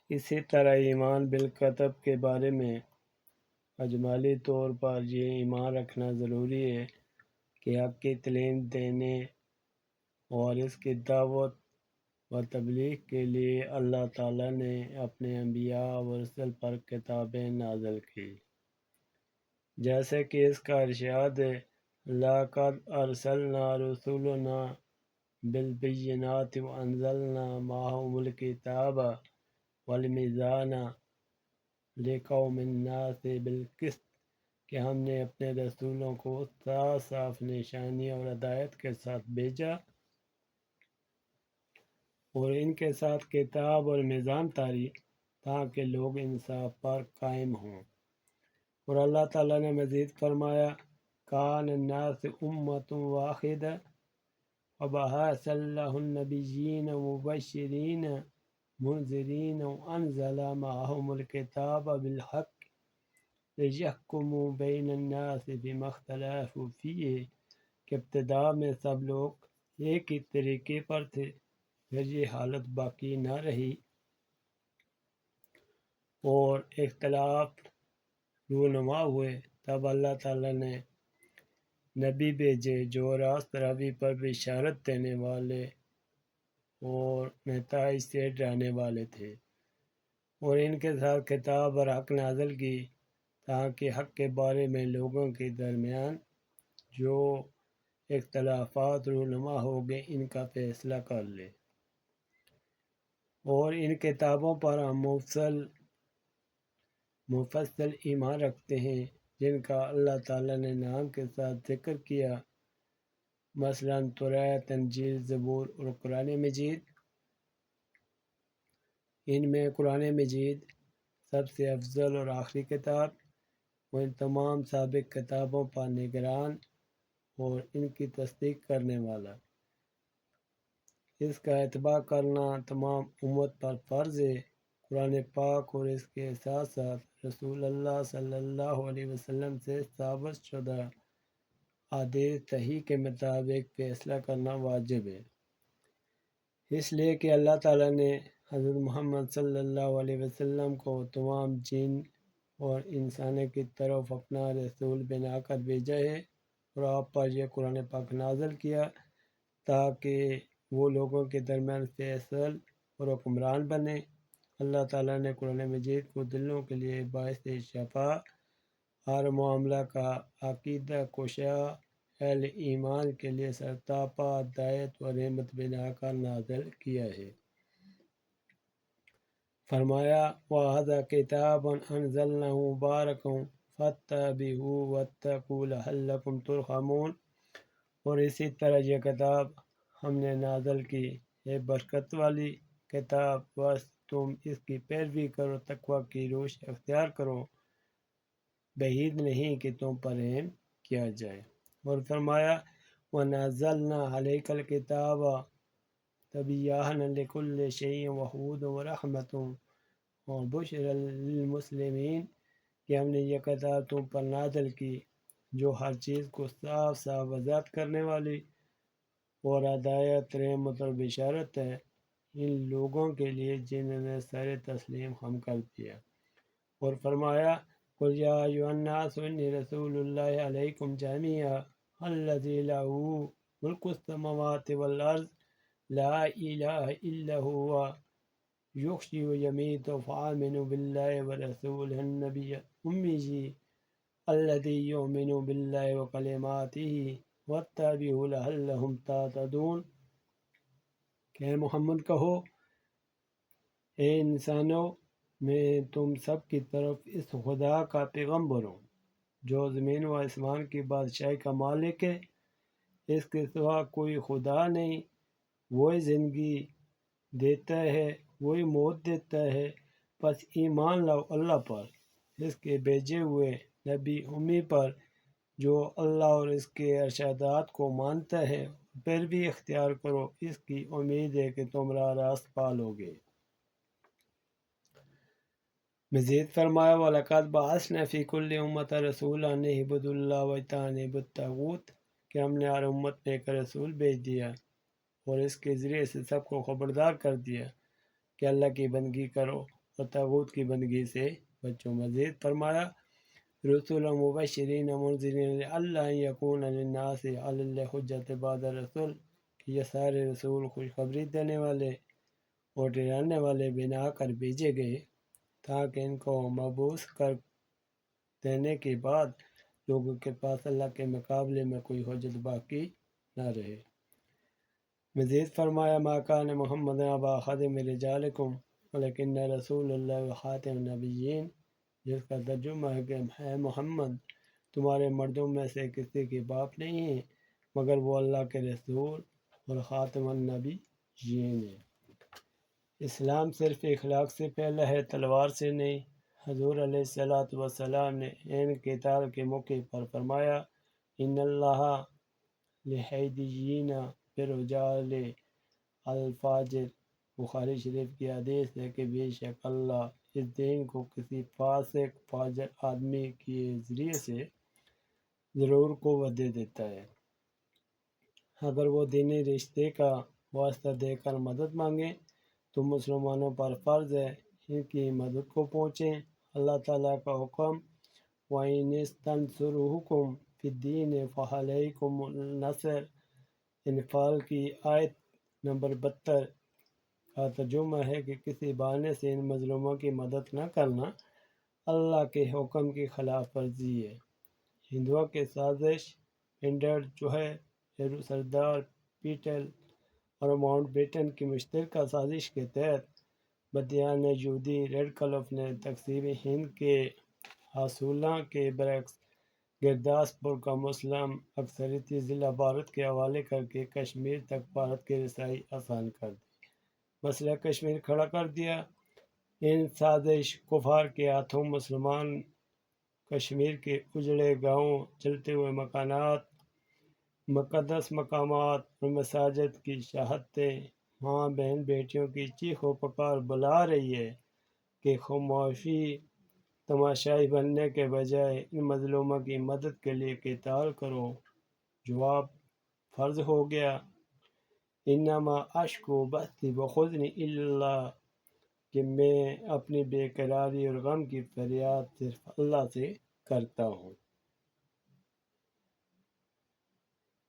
اسی طرح ایمان بالکتب کے بارے میں اجمالی طور پر یہ ایمان رکھنا ضروری ہے کہ حق کی تعلیم دینے اور اس کی دعوت و تبلیغ کے لیے اللہ تعالیٰ نے اپنے انبیاء و رسل پر کتابیں نازل کی، جیسے کہ اس کا ارشاد ہے لَقَدْ أَرْسَلْنَا رُسُلَنَا بِالْبَيِّنَاتِ وَأَنزَلْنَا مَعَهُمُ الْكِتَابَ وَالْمِيزَانَ لِيَقُومَ النَّاسُ بِالْقِسْطِ کہ ہم نے اپنے رسولوں کو صاف صاف نشانی اور ہدایت کے ساتھ بھیجا اور ان کے ساتھ کتاب اور میزان طاری تاکہ لوگ انصاف پر قائم ہوں۔ اور اللہ تعالیٰ نے مزید فرمایا کان الناس امۃ واحدہ وبعث اللہ النبیین مبشرین منذرین وانزل معهم الکتاب بالحق لیحکموا بین الناس فیما اختلفوا فیہ کہ ابتدا میں سب لوگ ایک ہی طریقے پر تھے، پھر یہ حالت باقی نہ رہی اور اختلاف رونما ہوئے، تب اللہ تعالیٰ نے نبی بھیجے جو راست روی پر بشارت دینے والے اور نتائج سے ڈرانے والے تھے، اور ان کے ساتھ کتاب اور حق نازل کی تاکہ حق کے بارے میں لوگوں کے درمیان جو اختلافات رونما ہو گئے ان کا فیصلہ کر لے۔ اور ان کتابوں پر ہم مفصل ایمان رکھتے ہیں جن کا اللہ تعالیٰ نے نام کے ساتھ ذکر کیا، مثلا توریت، انجیل، زبور اور قرآن مجید۔ ان میں قرآن مجید سب سے افضل اور آخری کتاب، وہ ان تمام سابق کتابوں پر نگران اور ان کی تصدیق کرنے والا، اس کا اتباع کرنا تمام امت پر فرض ہے۔ قرآن پاک اور اس کے ساتھ ساتھ رسول اللہ صلی اللہ علیہ وسلم سے ثابت شدہ احادیث صحیح کے مطابق فیصلہ کرنا واجب ہے، اس لیے کہ اللہ تعالیٰ نے حضرت محمد صلی اللہ علیہ وسلم کو تمام جن اور انسانوں کی طرف اپنا رسول بنا کر بھیجا ہے اور آپ پر یہ قرآن پاک نازل کیا تاکہ وہ لوگوں کے درمیان فیصل اور حکمران بنے۔ اللہ تعالیٰ نے قرآن مجید کو دلوں کے لیے باعث شفا، ہر معاملہ کا عقیدہ کشا، اہل ایمان کے لیے سرتاپا ہدایت و رحمت بنا کر نازل کیا ہے۔ فرمایا وَهَذَا كِتَابٌ أَنزَلْنَاهُ مُبَارَكٌ فَاتَّبِعُوهُ وَاتَّقُوا لَعَلَّكُمْ تُرْحَمُونَ، اور اسی طرح یہ کتاب ہم نے نازل کی ہے برکت والی کتاب، بس تم اس کی پیروی کرو، تقوی کی روش اختیار کرو، بعید نہیں کہ تم پر رحم کیا جائے۔ اور فرمایا وَنَزَّلْنَا عَلَيْكَ الْكِتَابَ تِبْيَانًا لِكُلِّ شَيْءٍ وَهُدًى وَرَحْمَةً وَبُشْرًا لِلْمُسْلِمِينَ کہ ہم نے یہ کتاب تم پر نازل کی جو ہر چیز کو صاف صاف وضاحت کرنے والی اور ہدایت، رحمت اور بشارت ہے ان لوگوں کے لیے جنہوں نے سر تسلیم خم کر دیا۔ اور فرمایا قُلْ يَا أَيُّهَا النَّاسُ إِنِّي رَسُولُ اللَّهِ عَلَيْكُمْ جَمِيعًا الَّذِي لَهُ مُلْكُ السَّمَاوَاتِ وَالْأَرْضِ لَا إِلَٰهَ إِلَّا هُوَ يُحْيِي وَيُمِيتُ فَآمِنُوا بِاللَّهِ وَرَسُولِهِ النَّبِيِّ الْأُمِّيِّ الَّذِي يُؤْمِنُ بِاللَّهِ وَكَلِمَاتِهِ وَاتَّبِعُوهُ لَعَلَّكُمْ تَهْتَدُونَ کہ اے محمد کہو اے انسانوں میں تم سب کی طرف اس خدا کا پیغمبر ہوں جو زمین و آسمان کی بادشاہی کا مالک ہے، اس کے سوا کوئی خدا نہیں، وہی زندگی دیتا ہے، وہی موت دیتا ہے، پس ایمان لاؤ اللہ پر، اس کے بھیجے ہوئے نبی امی پر جو اللہ اور اس کے ارشادات کو مانتا ہے، پھر بھی اختیار کرو، اس کی امید ہے کہ تم راہ راست پالو گے۔ مزید فرمایا وَلَقَدْ بَعَثْنَا فِي كُلِّ أُمَّةٍ رَسُولًا أَنِ اعْبُدُوا اللَّهَ وَاجْتَنِبُوا الطَّاغُوتَ کہ ہم نے ہر امت میں ایک رسول بھیج دیا اور اس کے ذریعے سے سب کو خبردار کر دیا کہ اللہ کی بندگی کرو اور طاغوت کی بندگی سے بچو۔ مزید فرمایا رسول مبشرین منذرین لئلا یکون للناس علی اللہ حجۃ بعد الرسول، کہ یہ سارے رسول خوشخبری دینے والے اور ڈرانے والے بنا کر بھیجے گئے تاکہ ان کو مبعوث کر دینے کے بعد لوگوں کے پاس اللہ کے مقابلے میں کوئی حجت باقی نہ رہے۔ مزید فرمایا ما کان محمد ابا احد من رجالکم ولکن رسول اللہ وخاتم النبیین، جس کا ترجمہ ہے کہ ہے محمد تمہارے مردوں میں سے کسی کے باپ نہیں ہے مگر وہ اللہ کے رسول اور خاتم النبیین ہے۔ اسلام صرف اخلاق سے پھیلا ہے، تلوار سے نہیں۔ حضور علیہ السلام نے عین قتال کے موقع پر فرمایا ان اللہ لحیدیین برجال الفاجر، بخاری شریف کی حدیث ہے کہ بے شک اللہ اس دین کو کسی فاسق فاجر آدمی کے ذریعے سے ضرور قوت دے دیتا ہے۔ اگر وہ دینی رشتے کا واسطہ دے کر مدد مانگیں تو مسلمانوں پر فرض ہے ان کی مدد کو پہنچیں۔ اللہ تعالیٰ کا حکم وَإِنِ اسْتَنْصَرُوكُمْ فِي الدِّينِ فَعَلَيْكُمُ النَّصْرُ، انفال کی آیت نمبر 72 کا ترجمہ ہے کہ کسی بہانے سے ان مظلوموں کی مدد نہ کرنا اللہ کے حکم کی خلاف ورزی ہے۔ ہندوؤں کے سازش پنڈر جو ہے سردار پیٹل اور ماؤنٹ بیٹن کی مشترکہ سازش کے تحت بدیان یہودی ریڈ کلف نے تقسیم ہند کے اصولوں کے برعکس گرداسپور کا مسلم اکثریتی ضلع بھارت کے حوالے کر کے کشمیر تک بھارت کی رسائی آسان کر دی، مسئلہ کشمیر کھڑا کر دیا۔ ان سازش کفار کے ہاتھوں مسلمان کشمیر کے اجڑے گاؤں، جلتے ہوئے مکانات، مقدس مقامات اور مساجد کی شہادتیں، ماں بہن بیٹیوں کی چیخ و پکار بلا رہی ہے کہ خاموشی تماشائی بننے کے بجائے ان مظلوموں کی مدد کے لیے قتال کرو۔ جواب فرض ہو گیا انما اشکو بثی وحزنی الی اللہ، کہ میں اپنی بے قراری اور غم کی فریاد صرف اللہ سے کرتا ہوں۔